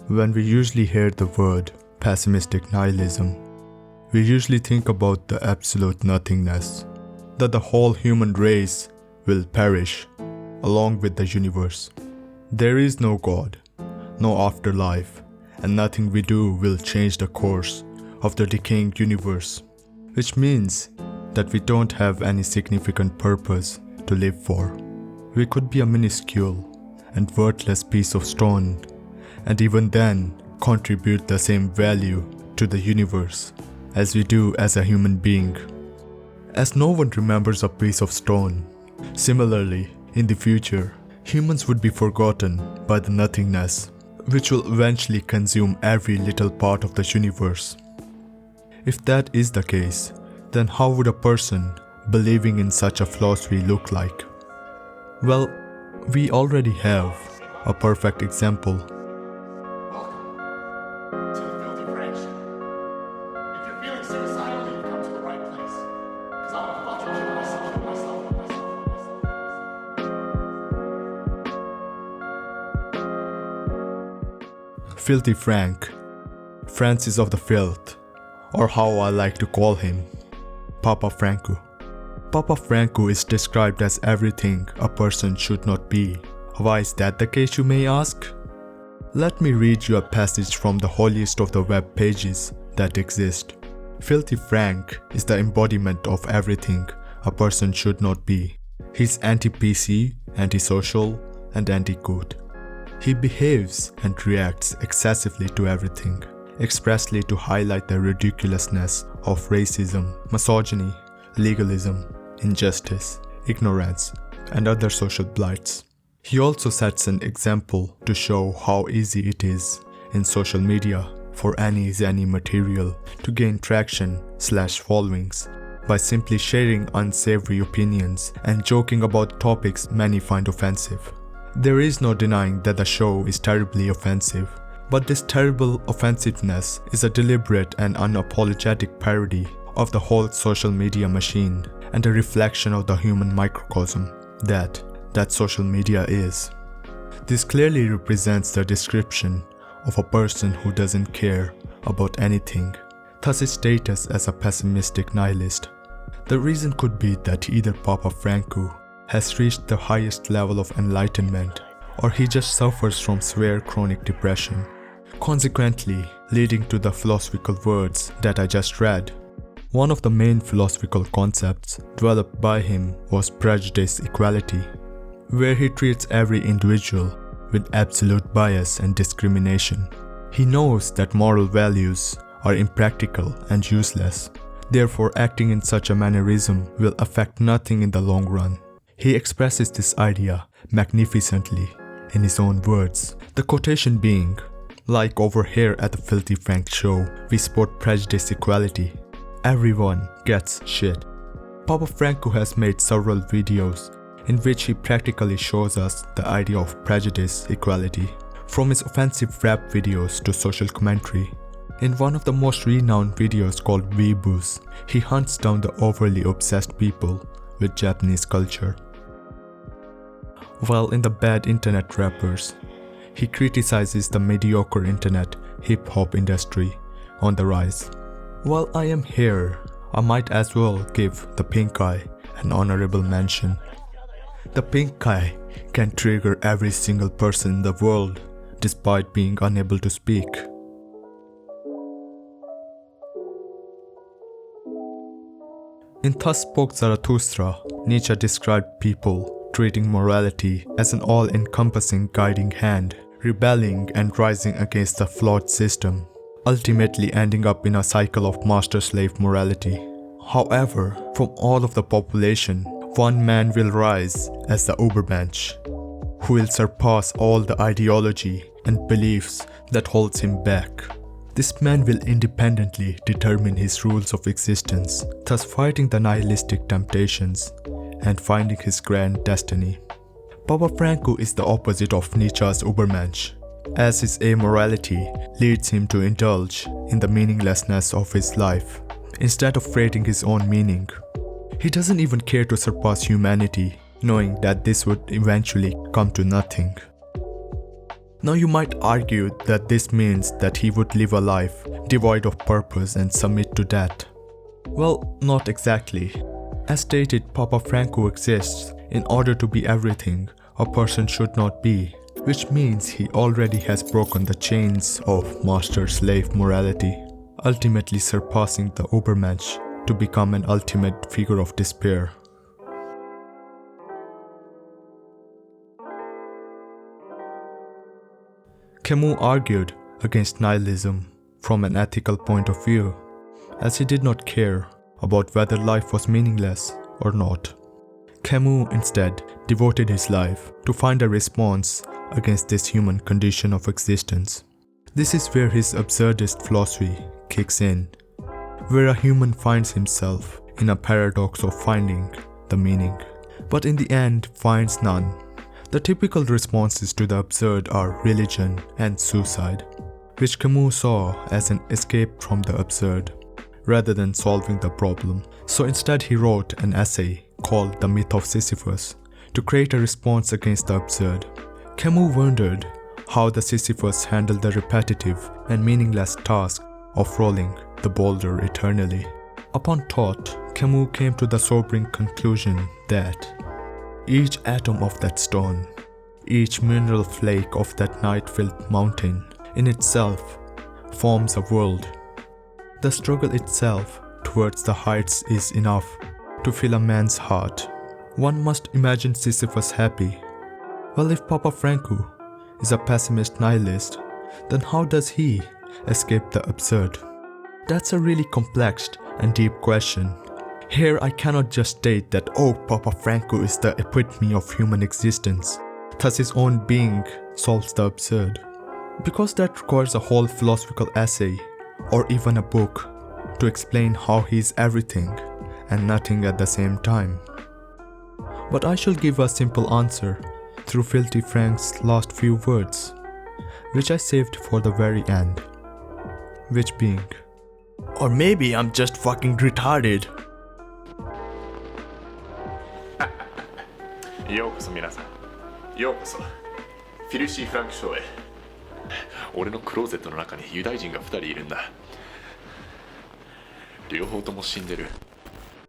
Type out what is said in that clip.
When we usually hear the word pessimistic nihilism, we usually think about the absolute nothingness, that the whole human race will perish along with the universe. There is no God, no afterlife, and nothing we do will change the course of the decaying universe, which means that we don't have any significant purpose to live for. We could be a minuscule and worthless piece of stone, and even then contribute the same value to the universe as we do as a human being. As no one remembers a piece of stone, similarly, in the future, humans would be forgotten by the nothingness, which will eventually consume every little part of the universe. If that is the case, then how would a person believing in such a philosophy look like? Well, we already have a perfect example. Welcome to the Filthy French. If you're feeling suicidal, you've come to the right place. Because I'm a fucking kill myself. Filthy Frank, Francis of the Filth, or how I like to call him, Papa Franku. Papa Franku is described as everything a person should not be. Why is that the case, you may ask? Let me read you a passage from the holiest of the web pages that exist. Filthy Frank is the embodiment of everything a person should not be. He's anti-PC, anti-social, and anti-good. He behaves and reacts excessively to everything, expressly to highlight the ridiculousness of racism, misogyny, legalism, injustice, ignorance, and other social blights. He also sets an example to show how easy it is in social media for any zany material to gain traction/followings by simply sharing unsavory opinions and joking about topics many find offensive. There is no denying that the show is terribly offensive, but this terrible offensiveness is a deliberate and unapologetic parody of the whole social media machine and a reflection of the human microcosm that social media is. This clearly represents the description of a person who doesn't care about anything, thus his status as a pessimistic nihilist. The reason could be that either Papa Franku has reached the highest level of enlightenment, or he just suffers from severe chronic depression, consequently leading to the philosophical words that I just read. One of the main philosophical concepts developed by him was prejudice equality, where he treats every individual with absolute bias and discrimination. He knows that moral values are impractical and useless, therefore acting in such a mannerism will affect nothing in the long run. He expresses this idea magnificently in his own words, the quotation being, "Like over here at the Filthy Frank show, we sport prejudice equality. Everyone gets shit." Papa Franku has made several videos in which he practically shows us the idea of prejudice equality, from his offensive rap videos to social commentary. In one of the most renowned videos called Weebus, he hunts down the overly obsessed people with Japanese culture. While in the bad internet rappers, he criticizes the mediocre internet hip-hop industry on the rise. While I am here, I might as well give the pink eye an honorable mention. The pink eye can trigger every single person in the world despite being unable to speak. In Thus Spoke Zarathustra, Nietzsche described people treating morality as an all-encompassing guiding hand, rebelling and rising against the flawed system, ultimately ending up in a cycle of master-slave morality. However, from all of the population, one man will rise as the Ubermensch, who will surpass all the ideology and beliefs that holds him back. This man will independently determine his rules of existence, thus fighting the nihilistic temptations and finding his grand destiny. Papa Franku is the opposite of Nietzsche's Ubermensch, as his amorality leads him to indulge in the meaninglessness of his life, instead of creating his own meaning. He doesn't even care to surpass humanity, knowing that this would eventually come to nothing. Now you might argue that this means that he would live a life devoid of purpose and submit to that. Well, not exactly. As stated, Papa Franku exists in order to be everything a person should not be, which means he already has broken the chains of master-slave morality, ultimately surpassing the Ubermensch to become an ultimate figure of despair. Camus argued against nihilism from an ethical point of view, as he did not care about whether life was meaningless or not. Camus instead devoted his life to find a response against this human condition of existence. This is where his absurdist philosophy kicks in, where a human finds himself in a paradox of finding the meaning, but in the end finds none. The typical responses to the absurd are religion and suicide, which Camus saw as an escape from the absurd, rather than solving the problem. So instead he wrote an essay called The Myth of Sisyphus to create a response against the absurd. Camus wondered how the Sisyphus handled the repetitive and meaningless task of rolling the boulder eternally. Upon thought, Camus came to the sobering conclusion that each atom of that stone, each mineral flake of that night-filled mountain, in itself forms a world. The struggle itself towards the heights is enough to fill a man's heart. One must imagine Sisyphus happy. Well, if Papa Franku is a pessimist nihilist, then how does he escape the absurd? That's a really complex and deep question. Here I cannot just state that, oh, Papa Franku is the epitome of human existence, thus his own being solves the absurd, because that requires a whole philosophical essay or even a book to explain how he is everything and nothing at the same time. But I shall give a simple answer through Filthy Frank's last few words, which I saved for the very end, which being, or maybe I'm just fucking retarded. ようこそ皆さん、ようこそフィルシー・フランクショーへ。俺のクローゼットの中にユダヤ人が2人いるんだ。両方とも死んでる。